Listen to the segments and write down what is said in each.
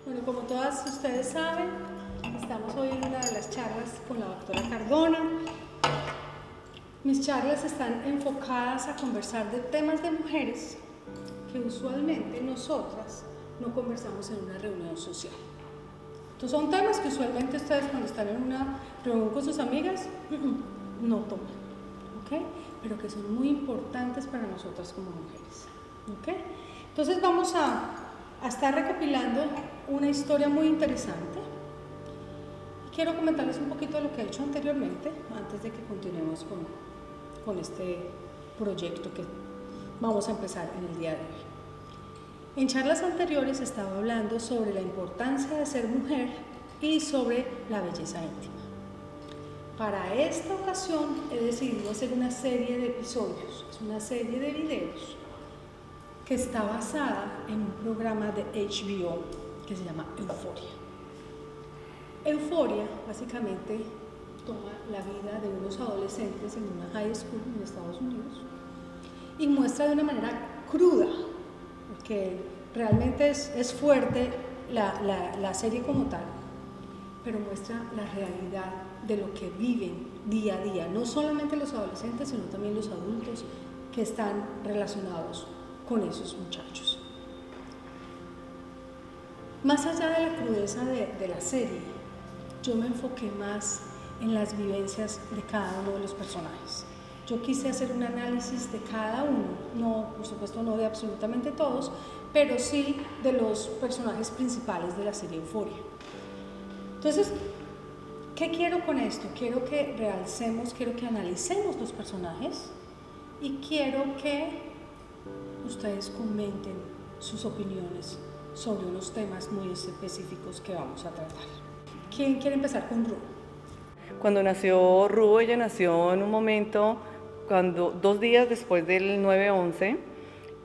Bueno, como todas ustedes saben, estamos hoy en una de las charlas con la doctora Cardona. Mis charlas están enfocadas a conversar de temas de mujeres que usualmente nosotras no conversamos en una reunión social. Entonces son temas que usualmente ustedes cuando están en una reunión con sus amigas no toman, ¿ok? Pero que son muy importantes para nosotras como mujeres, ¿ok? Entonces vamos a estar recopilando una historia muy interesante. Quiero comentarles un poquito de lo que he hecho anteriormente antes de que continuemos con este proyecto que vamos a empezar en el día de hoy. En charlas anteriores estaba hablando sobre la importancia de ser mujer y sobre la belleza íntima. Para esta ocasión he decidido hacer una serie de episodios, es una serie de videos que está basada en un programa de HBO que se llama Euphoria. Euphoria básicamente toma la vida de unos adolescentes en una high school en Estados Unidos y muestra de una manera cruda, porque realmente es fuerte la serie como tal, pero muestra la realidad de lo que viven día a día, no solamente los adolescentes, sino también los adultos que están relacionados con esos muchachos. Más allá de la crudeza de la serie, yo me enfoqué más en las vivencias de cada uno de los personajes. Yo quise hacer un análisis de cada uno, no, por supuesto no de absolutamente todos, pero sí de los personajes principales de la serie Euphoria. Entonces, ¿qué quiero con esto? Quiero que realcemos, quiero que analicemos los personajes y quiero que ustedes comenten sus opiniones sobre unos temas muy específicos que vamos a tratar. ¿Quién quiere empezar con Ru? Cuando nació Ru, ella nació en un momento, 2 días después del 9/11,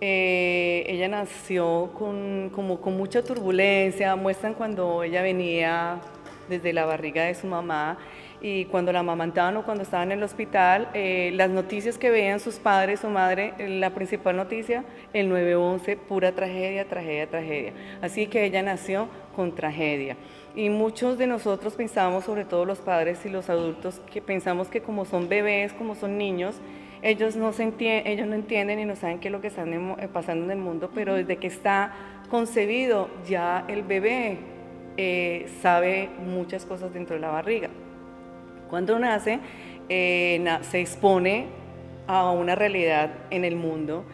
ella nació con mucha turbulencia. Muestran cuando ella venía desde la barriga de su mamá y cuando la amamantaban o cuando estaban en el hospital, las noticias que veían sus padres, su madre, la principal noticia, el 9/11, pura tragedia, tragedia, tragedia. Así que ella nació con tragedia. Y muchos de nosotros pensamos, sobre todo los padres y los adultos, que pensamos que como son bebés, como son niños, ellos no entienden y no saben qué es lo que están pasando en el mundo, pero desde que está concebido ya el bebé sabe muchas cosas dentro de la barriga. Cuando nace, se expone a una realidad en el mundo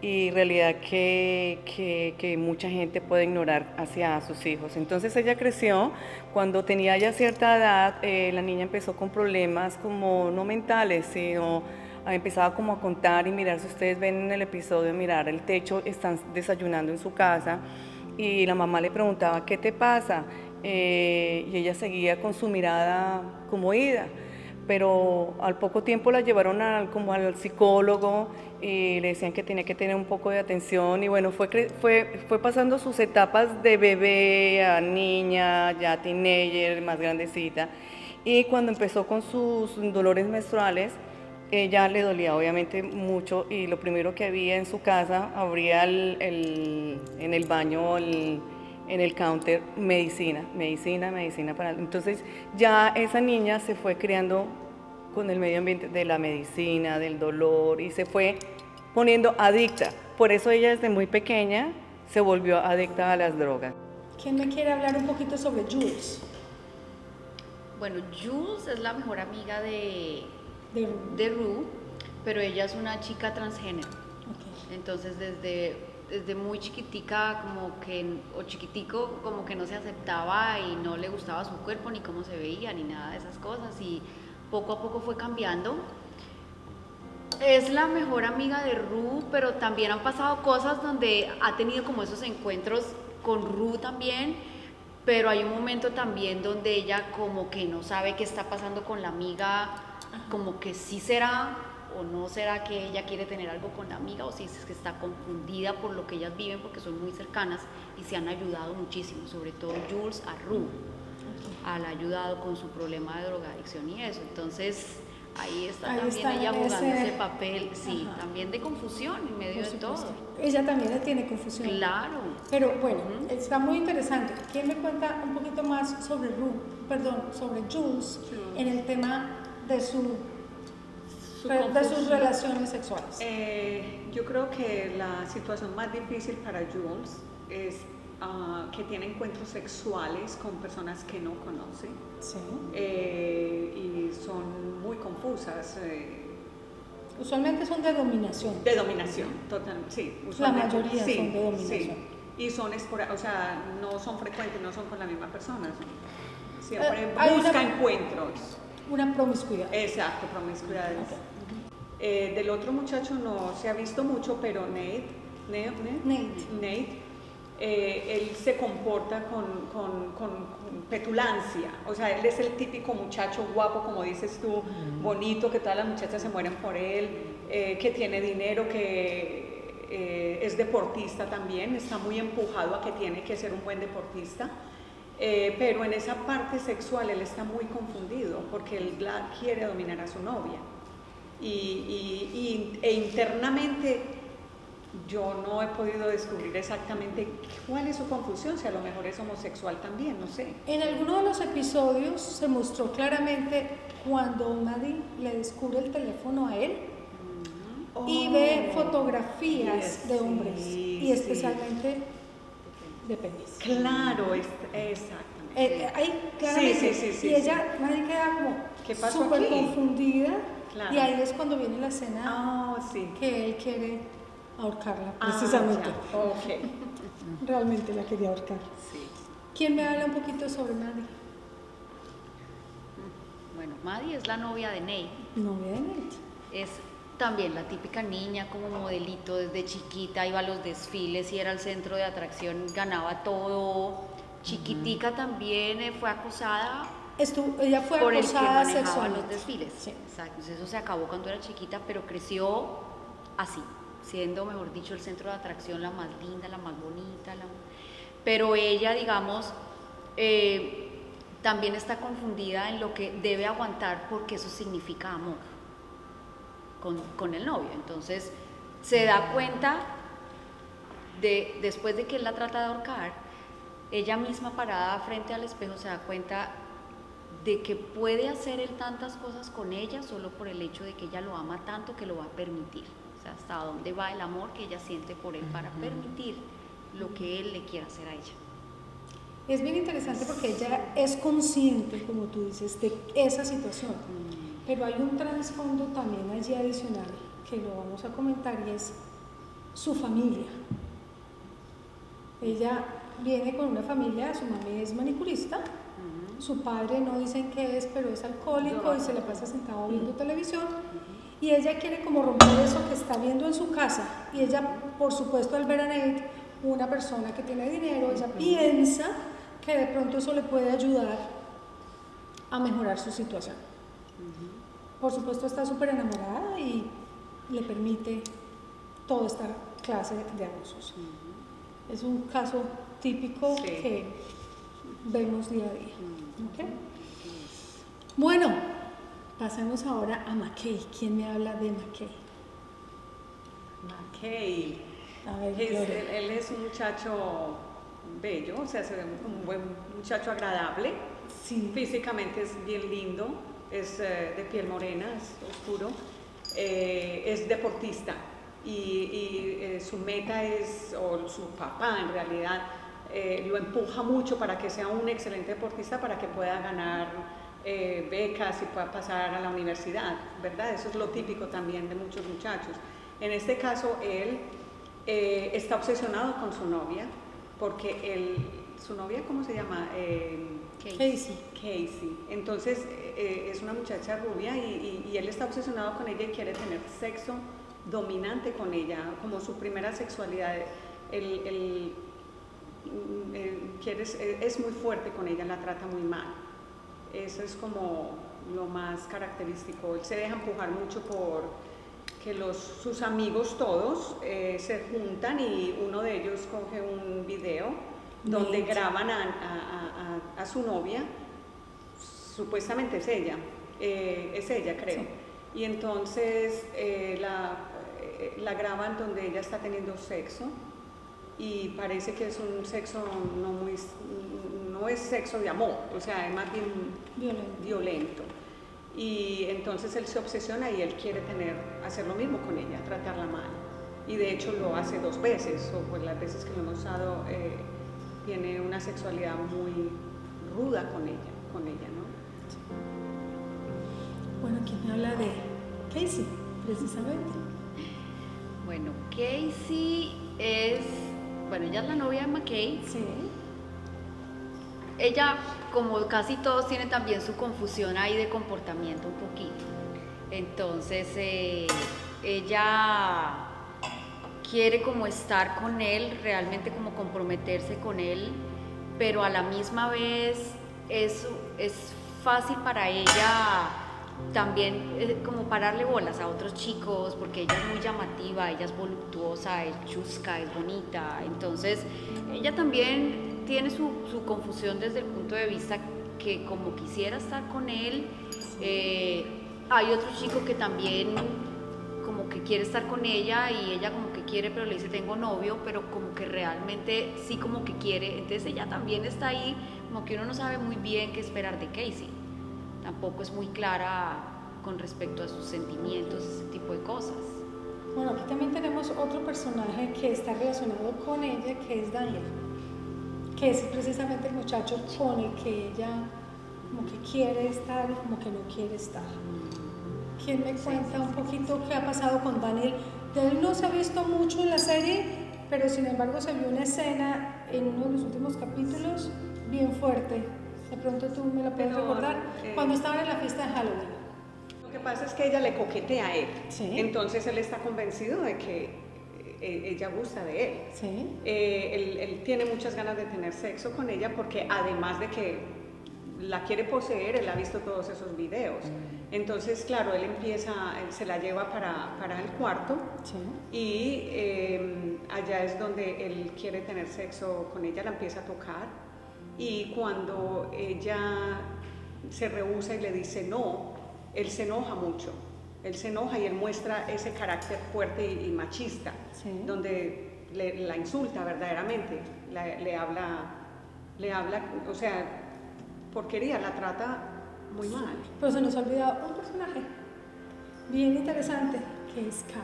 y realidad que mucha gente puede ignorar hacia sus hijos. Entonces ella creció, cuando tenía ya cierta edad, la niña empezó con problemas como no mentales, sino empezaba como a contar y mirar. Si ustedes ven en el episodio, mirar el techo, están desayunando en su casa y la mamá le preguntaba, ¿qué te pasa? Y ella seguía con su mirada como ida. Pero al poco tiempo la llevaron como al psicólogo y le decían que tenía que tener un poco de atención y bueno, fue pasando sus etapas de bebé a niña, ya teenager, más grandecita, y cuando empezó con sus dolores menstruales, ella le dolía obviamente mucho y lo primero que había en su casa, abría en el baño, en el counter, medicina para... Entonces ya esa niña se fue criando con el medio ambiente de la medicina, del dolor y se fue poniendo adicta. Por eso ella desde muy pequeña se volvió adicta a las drogas. ¿Quién me quiere hablar un poquito sobre Jules? Bueno, Jules es la mejor amiga de Ru, pero ella es una chica transgénero. Okay. Entonces desde muy chiquitica o chiquitico como que no se aceptaba y no le gustaba su cuerpo ni cómo se veía ni nada de esas cosas y poco a poco fue cambiando. Es la mejor amiga de Ru, pero también han pasado cosas donde ha tenido como esos encuentros con Ru también, pero hay un momento también donde ella como que no sabe qué está pasando con la amiga, como que sí será o no será que ella quiere tener algo con la amiga o si es que está confundida por lo que ellas viven porque son muy cercanas y se han ayudado muchísimo, sobre todo Jules a Ru, la ha ayudado con su problema de drogadicción y eso. Entonces Ahí está Ahí también está ella en jugando ese- ese papel, sí, Ajá. también de confusión en medio Por de todo. supuesto. Ella también le tiene confusión. Claro. Pero bueno, está muy interesante. ¿Quién me cuenta un poquito más sobre sobre Jules en el tema de de sus relaciones sexuales? Yo creo que la situación más difícil para Jules es que tiene encuentros sexuales con personas que no conoce Sí. y son muy confusas. Usualmente son de dominación. De dominación, total, sí. La Usualmente, mayoría sí, son de dominación. sí. Y son o sea, no son frecuentes, no son con la misma persona. Siempre hay busca una- encuentros. Una promiscuidad. Exacto, promiscuidades. Ok. Del otro muchacho no se ha visto mucho, pero Nate, él se comporta con petulancia. O sea, él es el típico muchacho guapo, como dices tú, bonito, que todas las muchachas se mueren por él, que tiene dinero, que es deportista también, está muy empujado a que tiene que ser un buen deportista. Pero en esa parte sexual él está muy confundido porque él quiere dominar a su novia e internamente yo no he podido descubrir exactamente cuál es su confusión, si a lo mejor es homosexual también, no sé. En alguno de los episodios se mostró claramente cuando Maddie le descubre el teléfono a él y ve fotografías de hombres y especialmente de penis. Claro, exactamente. Ahí claramente. Sí, y ella, Maddie queda como ¿Qué pasó súper aquí? confundida. Claro. Y ahí es cuando viene la escena Sí. que él quiere ahorcarla, precisamente. Ya. Ok. Realmente la quería ahorcar. Sí. ¿Quién me habla un poquito sobre Maddie? Bueno, Maddie es la novia de Nate. Novia de Nate. Es también la típica niña como modelito desde chiquita, iba a los desfiles y era el centro de atracción, ganaba todo. Chiquitica también fue acosada Ella fue por el que acosada manejaba sexualmente. los desfiles. Sí. Exacto. Entonces, eso se acabó cuando era chiquita, pero creció así, siendo, mejor dicho, el centro de atracción, la más linda, la más bonita. Pero ella, digamos, también está confundida en lo que debe aguantar porque eso significa amor con el novio. Entonces, se da cuenta después de que él la trata de ahorcar, ella misma parada frente al espejo se da cuenta de que puede hacer él tantas cosas con ella solo por el hecho de que ella lo ama tanto que lo va a permitir. O sea, hasta dónde va el amor que ella siente por él para permitir lo que él le quiera hacer a ella. Es bien interesante porque ella es consciente, como tú dices, de esa situación. Pero hay un trasfondo también allí adicional que lo vamos a comentar y es su familia. Ella viene con una familia, su mamá es manicurista, su padre no dicen qué es, pero es alcohólico y se la pasa sentado viendo televisión. Y ella quiere como romper eso que está viendo en su casa. Y ella, por supuesto, al ver a Nate, una persona que tiene dinero, ella piensa que de pronto eso le puede ayudar a mejorar su situación. Por supuesto, está súper enamorada y le permite toda esta clase de abusos. Es un caso típico que vemos día a día. ¿Okay? Bueno, pasemos ahora a McKay. ¿Quién me habla de McKay? McKay. A ver, Él es un muchacho bello, o sea, se ve un buen muchacho agradable. Sí. Físicamente es bien lindo, es de piel morena, es oscuro, es deportista y su meta es, o su papá en realidad, lo empuja mucho para que sea un excelente deportista, para que pueda ganar becas y pueda pasar a la universidad, ¿verdad? Eso es lo típico también de muchos muchachos. En este caso, él está obsesionado con su novia, porque su novia, ¿cómo se llama? Casey. Entonces, es una muchacha rubia y él está obsesionado con ella y quiere tener sexo dominante con ella, como su primera sexualidad. Es muy fuerte con ella, la trata muy mal. Eso es como lo más característico. Él se deja empujar mucho por que sus amigos todos se juntan y uno de ellos coge un video donde graban a su novia, supuestamente es ella creo. Sí. y entonces la graban donde ella está teniendo sexo y parece que es un sexo no es sexo de amor, o sea, es más bien violento. Y entonces él se obsesiona y él quiere hacer lo mismo con ella, tratarla mal. Y de hecho lo hace 2 veces, o pues las veces que lo hemos usado, tiene una sexualidad muy ruda con ella, ¿no? Bueno, aquí me habla de Casey, precisamente. Bueno, Casey ella es la novia de McKay. Sí. Ella, como casi todos, tiene también su confusión ahí de comportamiento un poquito. Entonces, ella quiere como estar con él, realmente como comprometerse con él, pero a la misma vez es fácil para ella también como pararle bolas a otros chicos, porque ella es muy llamativa, ella es voluptuosa, es chusca, es bonita. Entonces, ella también tiene su confusión desde el punto de vista que como quisiera estar con él. Hay otro chico que también como que quiere estar con ella y ella como que quiere, pero le dice tengo novio, pero como que realmente sí como que quiere. Entonces ella también está ahí, como que uno no sabe muy bien qué esperar de Casey. Tampoco es muy clara con respecto a sus sentimientos, ese tipo de cosas. Bueno, aquí también tenemos otro personaje que está relacionado con ella, que es Daniel, que es precisamente el muchacho con el que ella como que quiere estar y como que no quiere estar. ¿Quién me cuenta un poquito qué ha pasado con Daniel? De él no se ha visto mucho en la serie, pero sin embargo se vio una escena en uno de los últimos capítulos bien fuerte. De pronto tú me la puedes recordar, cuando estaban en la fiesta de Halloween. Lo que pasa es que ella le coquetea a él, Sí. Entonces él está convencido de que ella gusta de él. Sí. Él tiene muchas ganas de tener sexo con ella porque además de que la quiere poseer, él ha visto todos esos videos. Entonces, claro, él se la lleva para el cuarto, Sí. y allá es donde él quiere tener sexo con ella, la empieza a tocar. Y cuando ella se rehúsa y le dice no, él se enoja mucho. Él se enoja y él muestra ese carácter fuerte y machista, Sí. donde la insulta verdaderamente, le habla, o sea, porquería, la trata muy mal. Pero se nos ha olvidado un personaje bien interesante, que es Kat.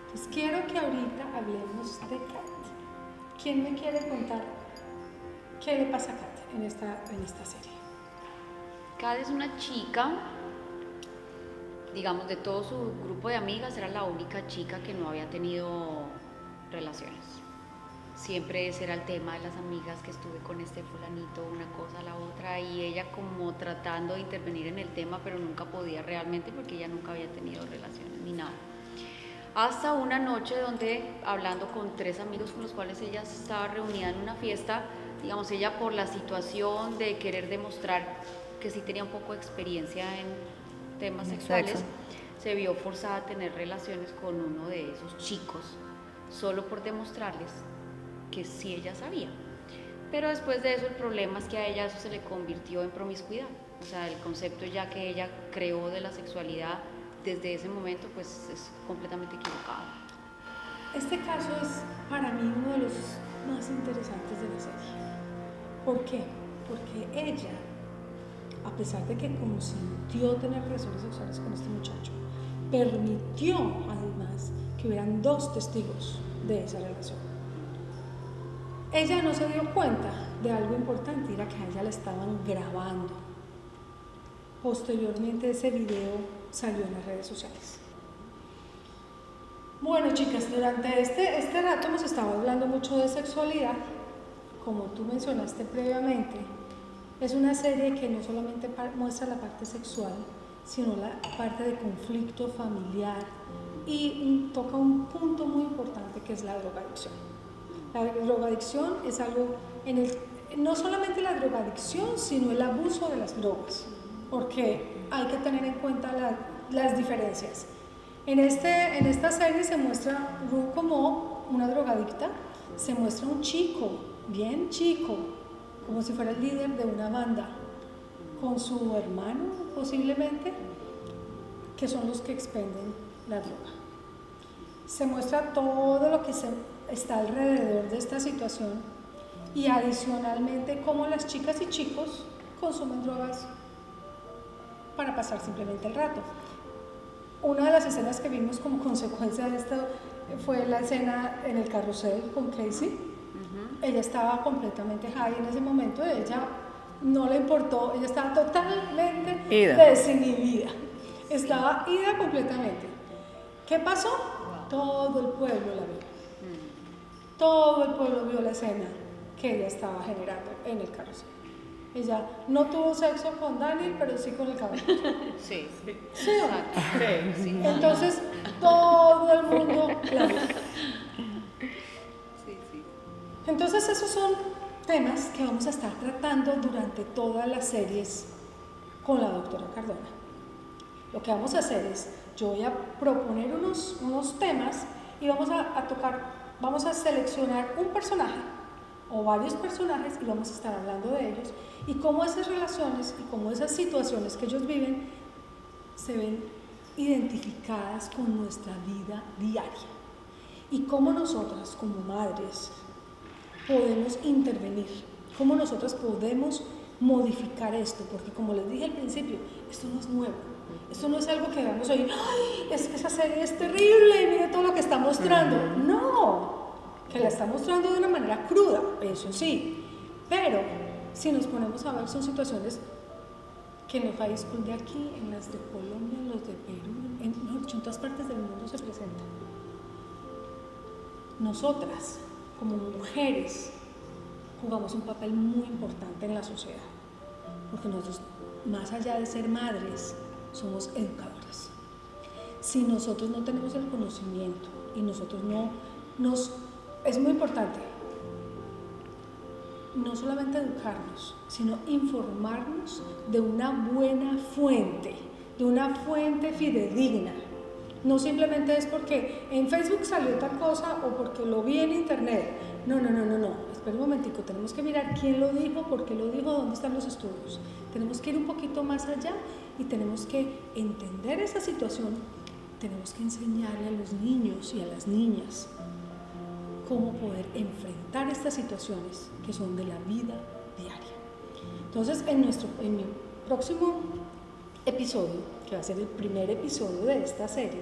Entonces quiero que ahorita hablemos de Kat. ¿Quién me quiere contar qué le pasa a Kat en esta serie? Kat es una chica, digamos, de todo su grupo de amigas, era la única chica que no había tenido relaciones. Siempre ese era el tema de las amigas, que estuve con este fulanito, una cosa, la otra, y ella como tratando de intervenir en el tema, pero nunca podía realmente porque ella nunca había tenido relaciones ni nada. Hasta una noche donde, hablando con 3 amigos con los cuales ella estaba reunida en una fiesta, digamos, ella por la situación de querer demostrar que sí tenía un poco de experiencia en temas sexuales, se vio forzada a tener relaciones con uno de esos chicos, solo por demostrarles que sí ella sabía. Pero después de eso el problema es que a ella eso se le convirtió en promiscuidad. O sea, el concepto ya que ella creó de la sexualidad desde ese momento pues es completamente equivocado. Este caso es para mí uno de los más interesantes de la serie. ¿Por qué? Porque ella, a pesar de que consintió tener relaciones sexuales con este muchacho, permitió además que hubieran 2 testigos de esa relación. Ella no se dio cuenta de algo importante, era que a ella la estaban grabando. Posteriormente ese video salió en las redes sociales. Bueno, chicas, durante este rato hemos estado hablando mucho de sexualidad. Como tú mencionaste previamente, es una serie que no solamente muestra la parte sexual, sino la parte de conflicto familiar y toca un punto muy importante que es la drogadicción. La drogadicción es algo no solamente la drogadicción, sino el abuso de las drogas, porque hay que tener en cuenta las diferencias. En esta serie se muestra Rue como una drogadicta, se muestra un chico, bien chico, como si fuera el líder de una banda, con su hermano posiblemente, que son los que expenden la droga. Se muestra todo lo que está alrededor de esta situación y adicionalmente cómo las chicas y chicos consumen drogas para pasar simplemente el rato. Una de las escenas que vimos como consecuencia de esto fue la escena en el carrusel con Casey. Ella estaba completamente high en ese momento, ella no le importó, ella estaba totalmente desinhibida, estaba ida completamente. ¿Qué pasó? Todo el pueblo la vio, todo el pueblo vio la escena que ella estaba generando en el carrusel. Ella no tuvo sexo con Daniel, pero sí con el caballo. Sí, ¿Sí o no? sí. Entonces todo el mundo la vio. Sí. Entonces esos son temas que vamos a estar tratando durante todas las series con la doctora Cardona. Lo que vamos a hacer es, yo voy a proponer unos temas y vamos a seleccionar un personaje o varios personajes y vamos a estar hablando de ellos y cómo esas relaciones y cómo esas situaciones que ellos viven se ven identificadas con nuestra vida diaria y cómo nosotras como madres podemos intervenir, cómo nosotras podemos modificar esto, porque como les dije al principio, esto no es nuevo, esto no es algo que vamos a oír, ¡ay! Es que esa serie es terrible y mire todo lo que está mostrando. No, que la está mostrando de una manera cruda, eso sí, pero si nos ponemos a ver son situaciones que en el high school de aquí, en las de Colombia, en los de Perú, en todas partes del mundo se presentan. Nosotras, como mujeres, jugamos un papel muy importante en la sociedad, porque nosotros, más allá de ser madres, somos educadoras. Si nosotros no tenemos el conocimiento y nosotros es muy importante no solamente educarnos, sino informarnos de una buena fuente, de una fuente fidedigna. No simplemente es porque en Facebook salió tal cosa o porque lo vi en internet. No. Espera un momentico, tenemos que mirar quién lo dijo, por qué lo dijo, dónde están los estudios. Tenemos que ir un poquito más allá y tenemos que entender esa situación. Tenemos que enseñarle a los niños y a las niñas cómo poder enfrentar estas situaciones que son de la vida diaria. Entonces, en mi próximo episodio, que va a ser el primer episodio de esta serie,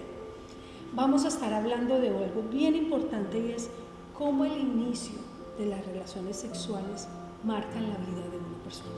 vamos a estar hablando de algo bien importante y es cómo el inicio de las relaciones sexuales marcan la vida de una persona.